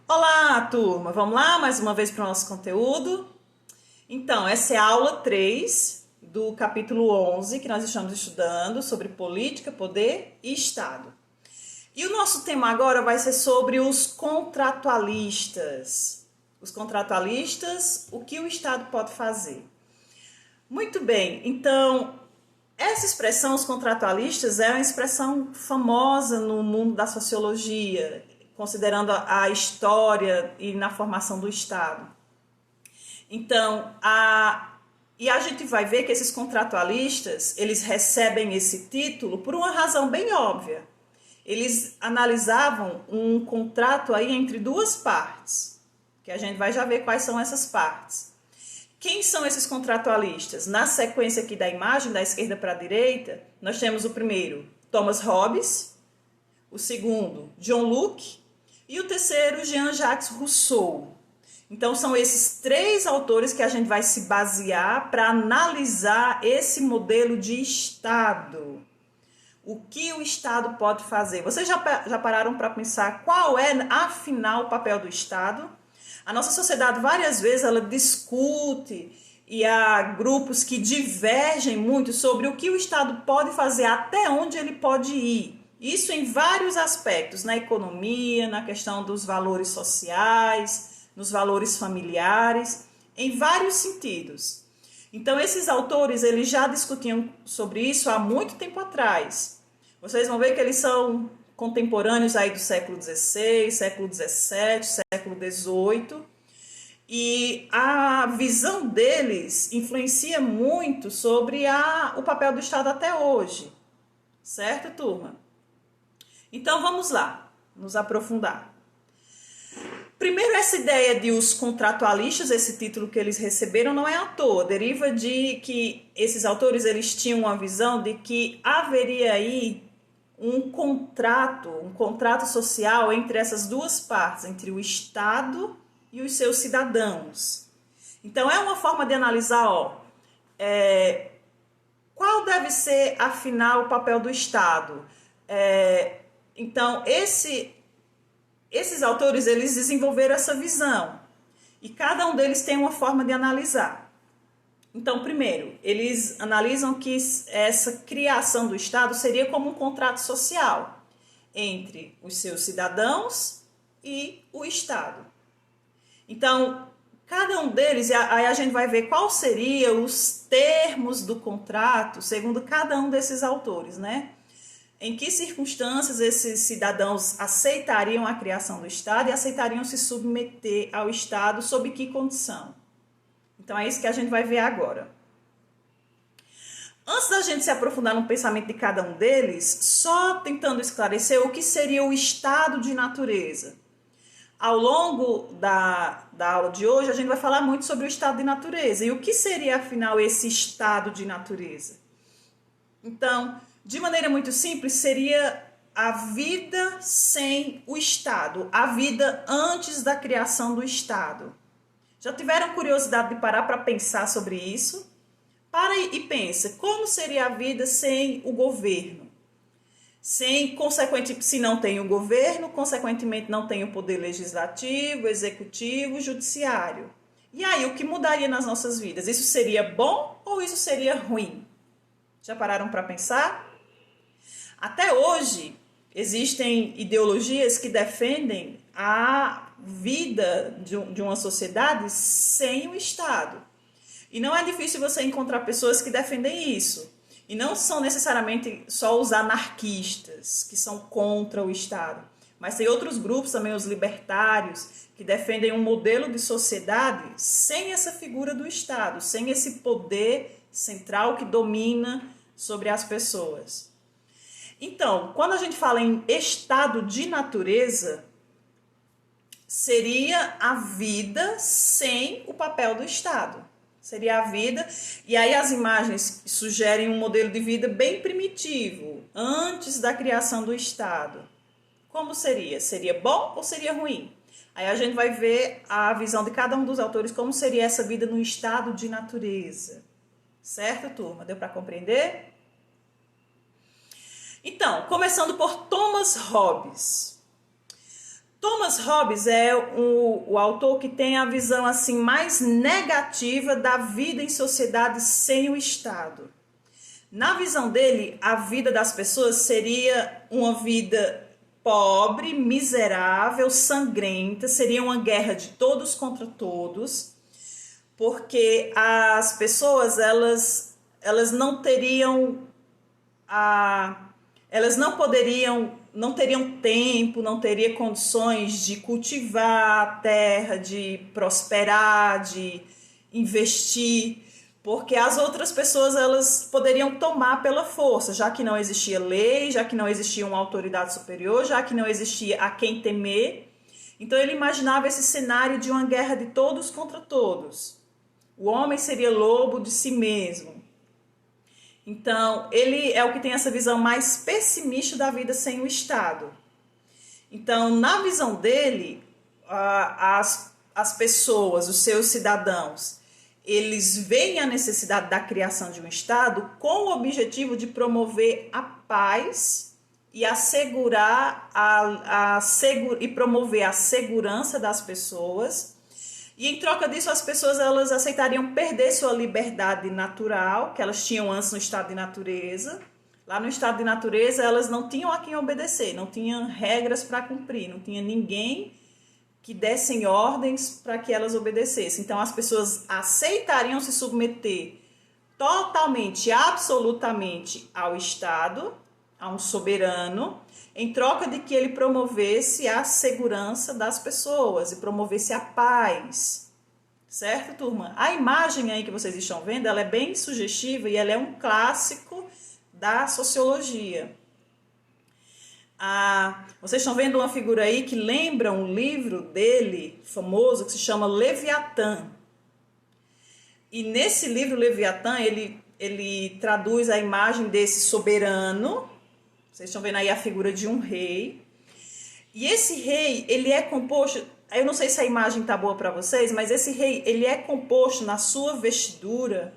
Olá, turma! Vamos lá mais uma vez para o nosso conteúdo? Então, essa é a aula 3 do capítulo 11 que nós estamos estudando sobre política, poder e Estado. E o nosso tema agora vai ser sobre os contratualistas. Os contratualistas, o que o Estado pode fazer? Muito bem, então, essa expressão, os contratualistas, é uma expressão famosa no mundo da sociologia, considerando a história e na formação do Estado. Então, a gente vai ver que esses contratualistas, eles recebem esse título por uma razão bem óbvia. Eles analisavam um contrato aí entre duas partes, que a gente vai já ver quais são essas partes. Quem são esses contratualistas? Na sequência aqui da imagem, da esquerda para a direita, nós temos o primeiro, Thomas Hobbes, o segundo, John Locke, e o terceiro, Jean-Jacques Rousseau. Então, são esses três autores que a gente vai se basear para analisar esse modelo de Estado. O que o Estado pode fazer? Vocês já pararam para pensar qual é, afinal, o papel do Estado? A nossa sociedade, várias vezes, ela discute e há grupos que divergem muito sobre o que o Estado pode fazer, até onde ele pode ir. Isso em vários aspectos, na economia, na questão dos valores sociais, nos valores familiares, em vários sentidos. Então, esses autores, eles já discutiam sobre isso há muito tempo atrás. Vocês vão ver que eles são contemporâneos aí do século XVI, século XVII, século XVIII. E a visão deles influencia muito sobre o papel do Estado até hoje. Certo, turma? Então, vamos lá, nos aprofundar. Primeiro, essa ideia de os contratualistas, esse título que eles receberam, não é à toa. Deriva de que esses autores eles tinham uma visão de que haveria aí um contrato social entre essas duas partes, entre o Estado e os seus cidadãos. Então, é uma forma de analisar, qual deve ser, afinal, o papel do Estado. Então, esses autores, eles desenvolveram essa visão. E cada um deles tem uma forma de analisar. Então, primeiro, eles analisam que essa criação do Estado seria como um contrato social entre os seus cidadãos e o Estado. Então, cada um deles, aí a gente vai ver quais seriam os termos do contrato, segundo cada um desses autores, né? Em que circunstâncias esses cidadãos aceitariam a criação do Estado e aceitariam se submeter ao Estado, sob que condição? Então, é isso que a gente vai ver agora. Antes da gente se aprofundar no pensamento de cada um deles, só tentando esclarecer o que seria o estado de natureza. Ao longo da aula de hoje, a gente vai falar muito sobre o estado de natureza. E o que seria, afinal, esse estado de natureza? Então, de maneira muito simples, seria a vida sem o Estado, a vida antes da criação do Estado. Já tiveram curiosidade de parar para pensar sobre isso? Para e pensa, como seria a vida sem o governo? Se não tem o governo, consequentemente não tem o poder legislativo, executivo, judiciário. E aí, o que mudaria nas nossas vidas? Isso seria bom ou isso seria ruim? Já pararam para pensar? Até hoje, existem ideologias que defendem a vida de uma sociedade sem o Estado. E não é difícil você encontrar pessoas que defendem isso. E não são necessariamente só os anarquistas, que são contra o Estado. Mas tem outros grupos também, os libertários, que defendem um modelo de sociedade sem essa figura do Estado, sem esse poder central que domina sobre as pessoas. Então, quando a gente fala em estado de natureza, seria a vida sem o papel do Estado. Seria a vida, e aí as imagens sugerem um modelo de vida bem primitivo, antes da criação do Estado. Como seria? Seria bom ou seria ruim? Aí a gente vai ver a visão de cada um dos autores, como seria essa vida no estado de natureza. Certo, turma? Deu para compreender? Então, começando por Thomas Hobbes. Thomas Hobbes é o autor que tem a visão assim mais negativa da vida em sociedade sem o Estado. Na visão dele, a vida das pessoas seria uma vida pobre, miserável, sangrenta, seria uma guerra de todos contra todos, porque as pessoas elas não teriam elas não teriam tempo, não teriam condições de cultivar a terra, de prosperar, de investir, porque as outras pessoas elas poderiam tomar pela força, já que não existia lei, já que não existia uma autoridade superior, já que não existia a quem temer. Então ele imaginava esse cenário de uma guerra de todos contra todos. O homem seria lobo de si mesmo. Então, ele é o que tem essa visão mais pessimista da vida sem o Estado. Então, na visão dele, as pessoas, os seus cidadãos, eles veem a necessidade da criação de um Estado com o objetivo de promover a paz e assegurar e promover a segurança das pessoas. E em troca disso, as pessoas elas aceitariam perder sua liberdade natural, que elas tinham antes no estado de natureza. Lá no estado de natureza, elas não tinham a quem obedecer, não tinham regras para cumprir, não tinha ninguém que dessem ordens para que elas obedecessem. Então, as pessoas aceitariam se submeter totalmente, absolutamente ao Estado, a um soberano, em troca de que ele promovesse a segurança das pessoas e promovesse a paz. Certo, turma? A imagem aí que vocês estão vendo, ela é bem sugestiva e ela é um clássico da sociologia. Vocês estão vendo uma figura aí que lembra um livro dele, famoso, que se chama Leviatã. E nesse livro, Leviatã, ele traduz a imagem desse soberano. Vocês estão vendo aí a figura de um rei. E esse rei, ele é composto... Eu não sei se a imagem está boa para vocês, mas esse rei, ele é composto na sua vestidura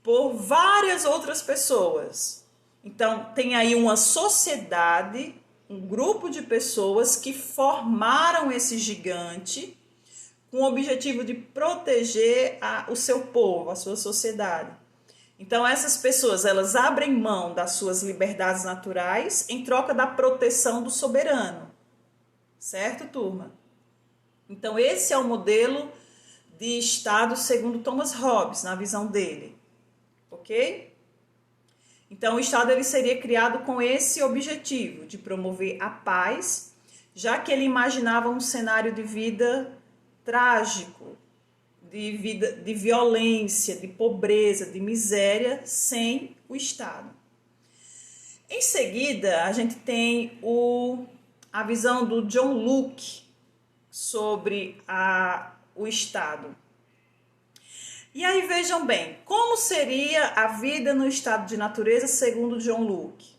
por várias outras pessoas. Então, tem aí uma sociedade, um grupo de pessoas que formaram esse gigante com o objetivo de proteger o seu povo, a sua sociedade. Então, essas pessoas, elas abrem mão das suas liberdades naturais em troca da proteção do soberano. Certo, turma? Então, esse é o modelo de Estado segundo Thomas Hobbes, na visão dele. Ok? Então, o Estado ele seria criado com esse objetivo, de promover a paz, já que ele imaginava um cenário de vida trágico, de violência, de pobreza, de miséria, sem o Estado. Em seguida, a gente tem a visão do John Locke sobre o Estado. E aí vejam bem, como seria a vida no estado de natureza segundo John Locke?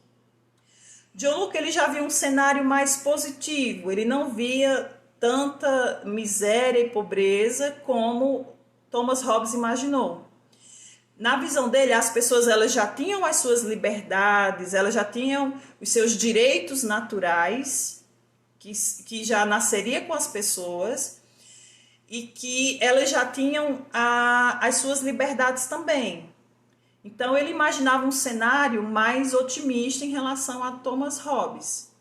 John Locke ele já viu um cenário mais positivo, ele não via tanta miséria e pobreza como Thomas Hobbes imaginou. Na visão dele, as pessoas elas já tinham as suas liberdades, elas já tinham os seus direitos naturais, que já nasceria com as pessoas, e que elas já tinham as suas liberdades também. Então, ele imaginava um cenário mais otimista em relação a Thomas Hobbes.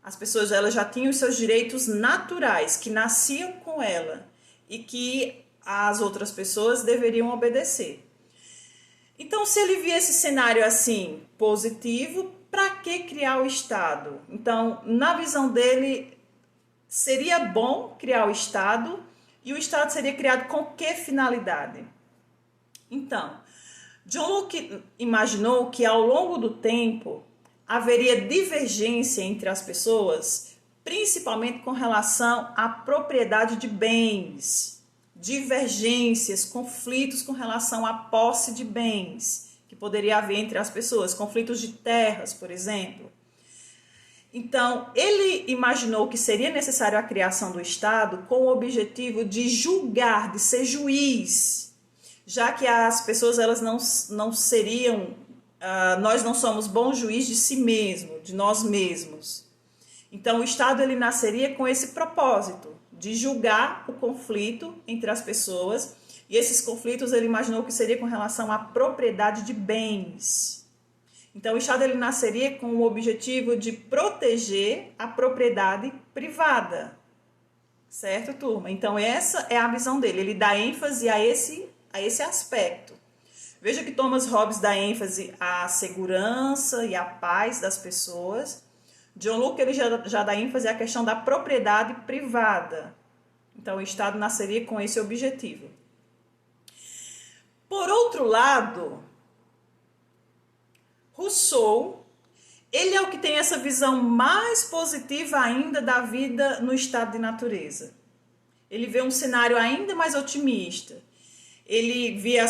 As pessoas elas já tinham os seus direitos naturais, que nasciam com ela, e que as outras pessoas deveriam obedecer. Então, se ele via esse cenário assim, positivo, para que criar o Estado? Então, na visão dele, seria bom criar o Estado, e o Estado seria criado com que finalidade? Então, John Locke imaginou que ao longo do tempo haveria divergência entre as pessoas, principalmente com relação à propriedade de bens, divergências, conflitos com relação à posse de bens, que poderia haver entre as pessoas, conflitos de terras, por exemplo. Então, ele imaginou que seria necessário a criação do Estado com o objetivo de julgar, de ser juiz, já que as pessoas elas não seriam, nós não somos bons juízes de si mesmo, de nós mesmos. Então, o Estado ele nasceria com esse propósito de julgar o conflito entre as pessoas, e esses conflitos ele imaginou que seria com relação à propriedade de bens. Então, o Estado ele nasceria com o objetivo de proteger a propriedade privada. Certo, turma? Então, essa é a visão dele. Ele dá ênfase a esse aspecto. Veja que Thomas Hobbes dá ênfase à segurança e à paz das pessoas. John Locke ele já dá ênfase à questão da propriedade privada. Então, o Estado nasceria com esse objetivo. Por outro lado, Rousseau, ele é o que tem essa visão mais positiva ainda da vida no estado de natureza. Ele vê um cenário ainda mais otimista. Ele via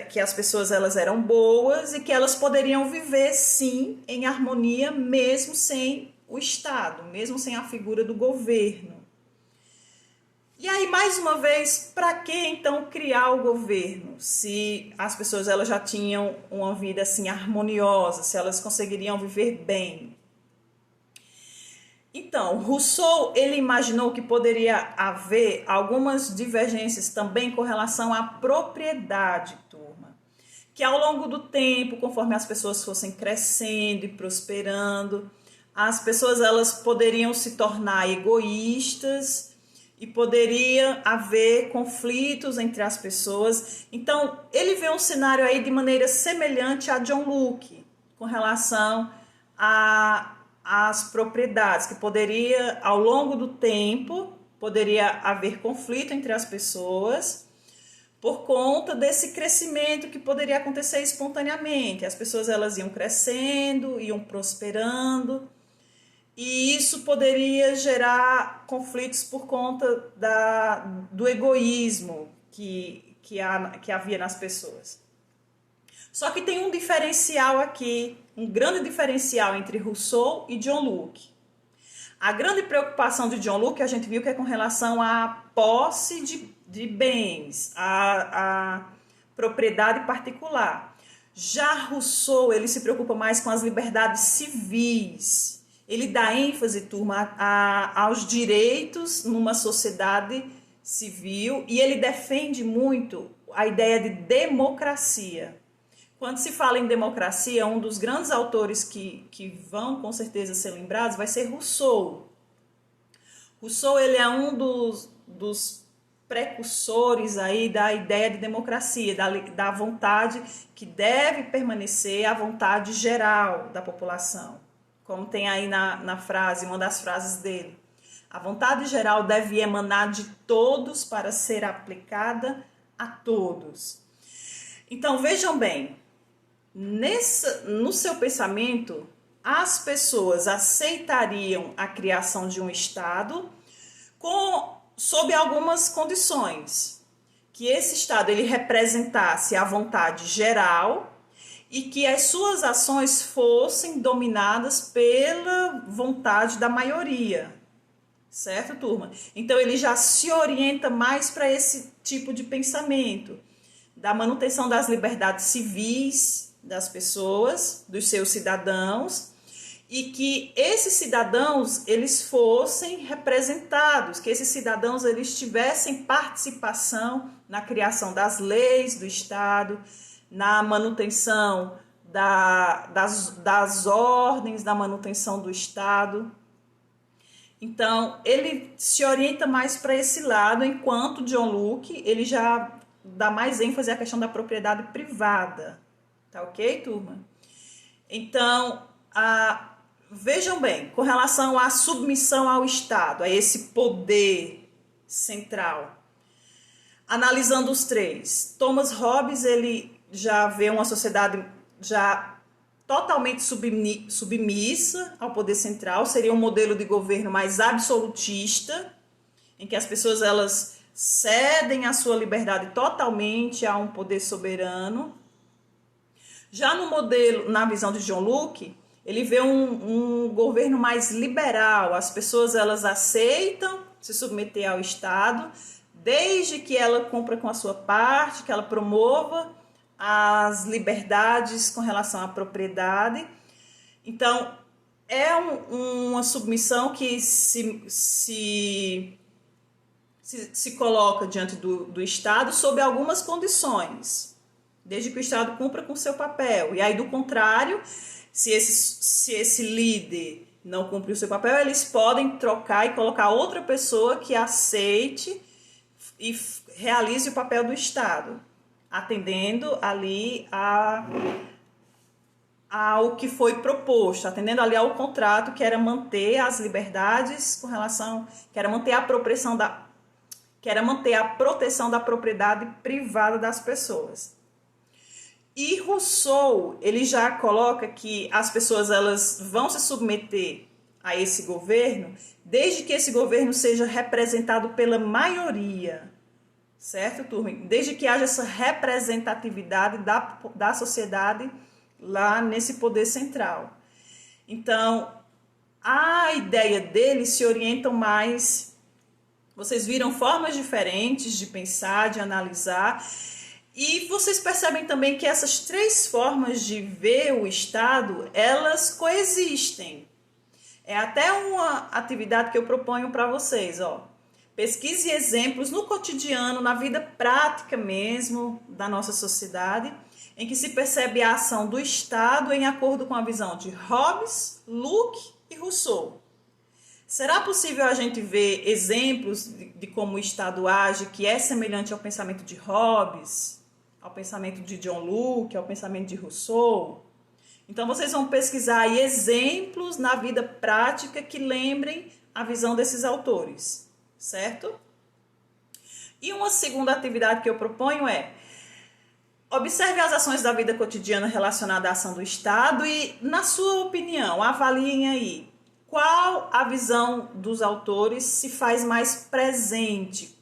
que as pessoas elas eram boas e que elas poderiam viver sim em harmonia mesmo sem o Estado, mesmo sem a figura do governo. E aí, mais uma vez, para que então criar o governo? Se as pessoas elas já tinham uma vida assim harmoniosa, se elas conseguiriam viver bem. Então, Rousseau, ele imaginou que poderia haver algumas divergências também com relação à propriedade, turma. Que ao longo do tempo, conforme as pessoas fossem crescendo e prosperando, as pessoas elas poderiam se tornar egoístas e poderia haver conflitos entre as pessoas. Então, ele vê um cenário aí de maneira semelhante a John Locke, com relação às propriedades, que poderia, ao longo do tempo, poderia haver conflito entre as pessoas por conta desse crescimento que poderia acontecer espontaneamente. As pessoas elas iam crescendo, iam prosperando, e isso poderia gerar conflitos por conta do egoísmo que havia nas pessoas. Só que tem um diferencial aqui, um grande diferencial entre Rousseau e John Locke. A grande preocupação de John Locke, a gente viu que é com relação à posse de bens, à propriedade particular. Já Rousseau, ele se preocupa mais com as liberdades civis. Ele dá ênfase, turma, aos direitos numa sociedade civil e ele defende muito a ideia de democracia. Quando se fala em democracia, um dos grandes autores que vão com certeza ser lembrados vai ser Rousseau. Rousseau ele é um dos precursores aí da ideia de democracia, da vontade que deve permanecer a vontade geral da população. Como tem aí na frase, uma das frases dele. A vontade geral deve emanar de todos para ser aplicada a todos. Então, vejam bem, no seu pensamento, as pessoas aceitariam a criação de um Estado sob algumas condições. Que esse Estado ele representasse a vontade geral e que as suas ações fossem dominadas pela vontade da maioria. Certo, turma? Então, ele já se orienta mais para esse tipo de pensamento, da manutenção das liberdades civis das pessoas, dos seus cidadãos, e que esses cidadãos eles fossem representados, que esses cidadãos eles tivessem participação na criação das leis do Estado, na manutenção das ordens, da manutenção do Estado. Então, ele se orienta mais para esse lado, enquanto John Locke, ele já dá mais ênfase à questão da propriedade privada. Tá ok, turma? Então, vejam bem, com relação à submissão ao Estado, a esse poder central, analisando os três, Thomas Hobbes, ele já vê uma sociedade já totalmente submissa ao poder central, seria um modelo de governo mais absolutista, em que as pessoas elas cedem a sua liberdade totalmente a um poder soberano. Já no modelo, na visão de John Locke, ele vê um governo mais liberal, as pessoas elas aceitam se submeter ao Estado, desde que ela cumpra com a sua parte, que ela promova as liberdades com relação à propriedade. Então, é uma submissão que se coloca diante do Estado sob algumas condições, desde que o Estado cumpra com seu papel. E aí, do contrário, se esse líder não cumprir o seu papel, eles podem trocar e colocar outra pessoa que aceite e realize o papel do Estado, atendendo ali ao que foi proposto, atendendo ali ao contrato, que era manter as liberdades com relação, que era manter a proteção da propriedade privada das pessoas. E Rousseau, ele já coloca que as pessoas elas vão se submeter a esse governo, desde que esse governo seja representado pela maioria, certo, turma? Desde que haja essa representatividade da sociedade lá nesse poder central. Então, a ideia deles se orientam mais. Vocês viram formas diferentes de pensar, de analisar, e vocês percebem também que essas três formas de ver o Estado, elas coexistem. É até uma atividade que eu proponho para vocês, ó. Pesquise exemplos no cotidiano, na vida prática mesmo da nossa sociedade, em que se percebe a ação do Estado em acordo com a visão de Hobbes, Locke e Rousseau. Será possível a gente ver exemplos de como o Estado age que é semelhante ao pensamento de Hobbes, ao pensamento de John Locke, ao pensamento de Rousseau? Então, vocês vão pesquisar aí exemplos na vida prática que lembrem a visão desses autores, certo? E uma segunda atividade que eu proponho é: observe as ações da vida cotidiana relacionadas à ação do Estado e, na sua opinião, avaliem aí qual a visão dos autores se faz mais presente,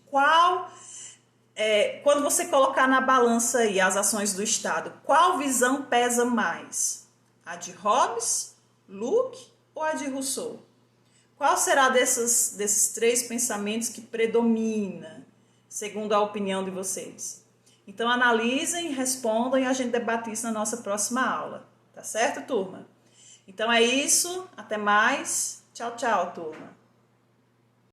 quando você colocar na balança aí as ações do Estado, qual visão pesa mais? A de Hobbes, Locke ou a de Rousseau? Qual será desses três pensamentos que predomina, segundo a opinião de vocês? Então, analisem, respondam e a gente debate isso na nossa próxima aula. Tá certo, turma? Então, é isso. Até mais. Tchau, tchau, turma.